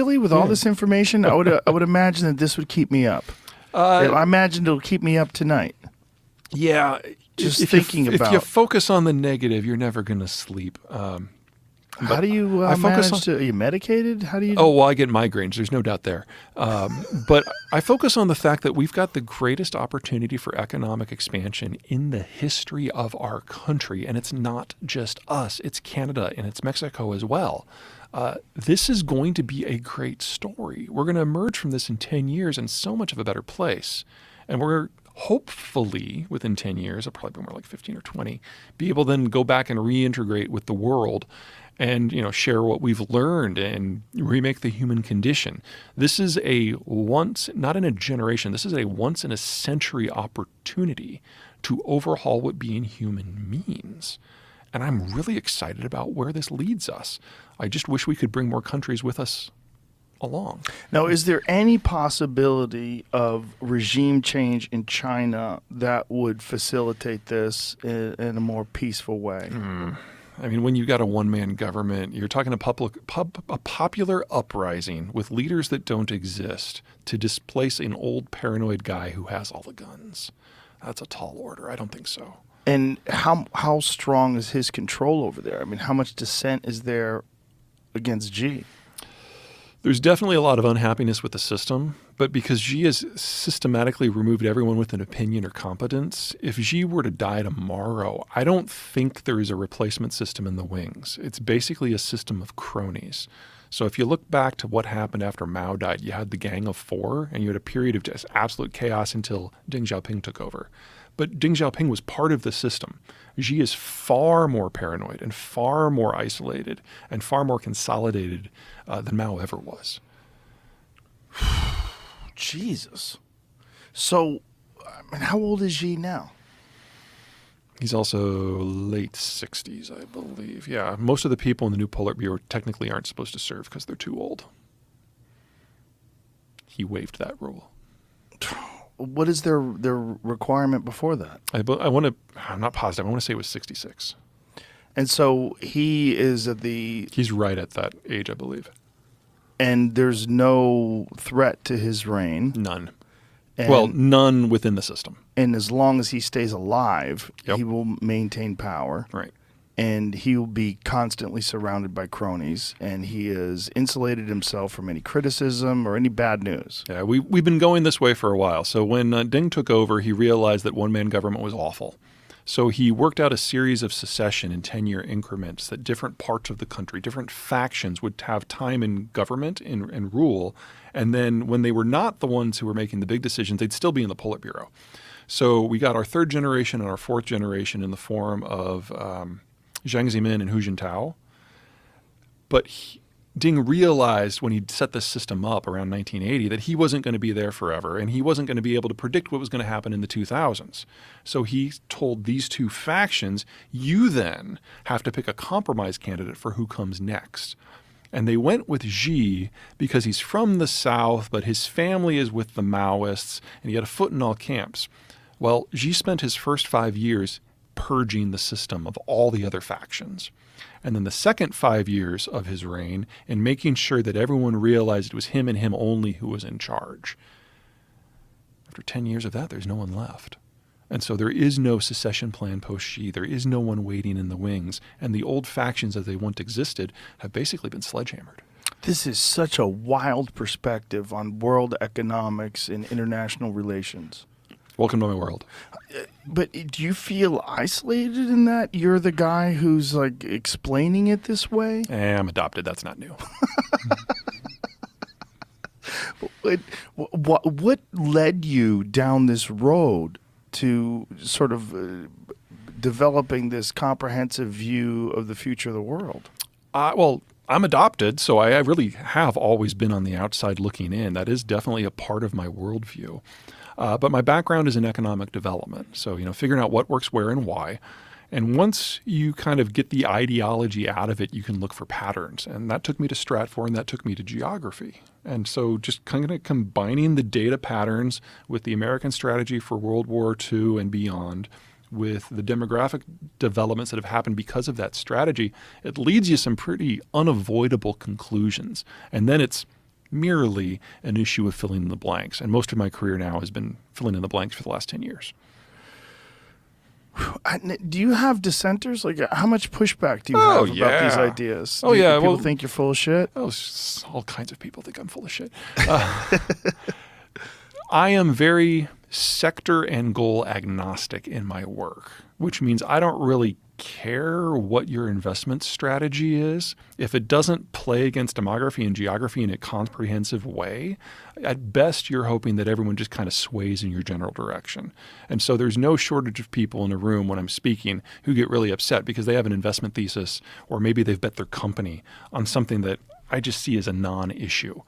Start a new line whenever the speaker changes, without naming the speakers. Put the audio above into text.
Really, with all this information, I would imagine that this would keep me up. I imagine it'll keep me up tonight.
Yeah.
Just thinking about.
If you focus on the negative, you're never going to sleep.
How do you manage to? Are you medicated? How do you?
Oh, well, I get migraines. There's no doubt there. But I focus on the fact that we've got the greatest opportunity for economic expansion in the history of our country. And it's not just us. It's Canada and it's Mexico as well. This is going to be a great story. We're going to emerge from this in 10 years in so much of a better place. And we're hopefully within 10 years, it'll probably be more like 15 or 20, be able to then go back and reintegrate with the world and, share what we've learned and remake the human condition. This is a not in a generation, this is a once in a century opportunity to overhaul what being human means. And I'm really excited about where this leads us. I just wish we could bring more countries with us along.
Now, is there any possibility of regime change in China that would facilitate this in a more peaceful way?
I mean, when you got a one-man government, you're talking a popular uprising with leaders that don't exist to displace an old paranoid guy who has all the guns. That's a tall order. I don't think so.
And how strong is his control over there? I mean, how much dissent is there against Xi?
There's definitely a lot of unhappiness with the system, but because Xi has systematically removed everyone with an opinion or competence, if Xi were to die tomorrow, I don't think there is a replacement system in the wings. It's basically a system of cronies. So if you look back to what happened after Mao died, you had the Gang of Four, and you had a period of just absolute chaos until Deng Xiaoping took over. But Deng Xiaoping was part of the system. Xi is far more paranoid and far more isolated and far more consolidated than Mao ever was.
Jesus. So, I mean, how old is Xi now?
He's also late 60s, I believe. Yeah, most of the people in the new Politburo technically aren't supposed to serve because they're too old. He waived that rule.
What is their requirement before that?
I'm not positive. I want to say it was 66.
And so he is
He's right at that age, I believe.
And there's no threat to his reign.
None. None within the system.
And as long as he stays alive,
Yep.
he will maintain power.
Right.
And he will be constantly surrounded by cronies, and he has insulated himself from any criticism or any bad news.
Yeah, we've been going this way for a while. So when Deng took over, he realized that one-man government was awful. So he worked out a series of secession in 10-year increments that different parts of the country, different factions would have time in government and rule. And then when they were not the ones who were making the big decisions, they'd still be in the Politburo. So we got our third generation and our fourth generation in the form of Jiang Zemin and Hu Jintao. But Deng realized when he set this system up around 1980 that he wasn't going to be there forever and he wasn't going to be able to predict what was going to happen in the 2000s. So he told these two factions, you then have to pick a compromise candidate for who comes next. And they went with Xi because he's from the South, but his family is with the Maoists and he had a foot in all camps. Well, Xi spent his first 5 years purging the system of all the other factions. And then the second 5 years of his reign in making sure that everyone realized it was him and him only who was in charge. After 10 years of that, there's no one left. And so there is no secession plan post-Xi. There is no one waiting in the wings. And the old factions as they once existed have basically been sledgehammered.
This is such a wild perspective on world economics and international relations.
Welcome to my world.
But do you feel isolated in that? You're the guy who's like explaining it this way?
I'm adopted. That's not new.
What led you down this road to sort of developing this comprehensive view of the future of the world?
Well, I'm adopted, so I really have always been on the outside looking in. That is definitely a part of my worldview. But my background is in economic development. So, figuring out what works where and why. And once you kind of get the ideology out of it, you can look for patterns. And that took me to Stratfor and that took me to geography. And so just kind of combining the data patterns with the American strategy for World War II and beyond, with the demographic developments that have happened because of that strategy, it leads you some pretty unavoidable conclusions. And then it's merely an issue of filling in the blanks. And most of my career now has been filling in the blanks for the last 10 years.
Do you have dissenters? Like, how much pushback do you have about these ideas?
Oh, yeah.
People think you're full of shit?
Oh, all kinds of people think I'm full of shit. I am very sector and goal agnostic in my work, which means I don't really care what your investment strategy is. If it doesn't play against demography and geography in a comprehensive way, at best you're hoping that everyone just kind of sways in your general direction. And so there's no shortage of people in a room when I'm speaking who get really upset because they have an investment thesis, or maybe they've bet their company on something that I just see as a non-issue.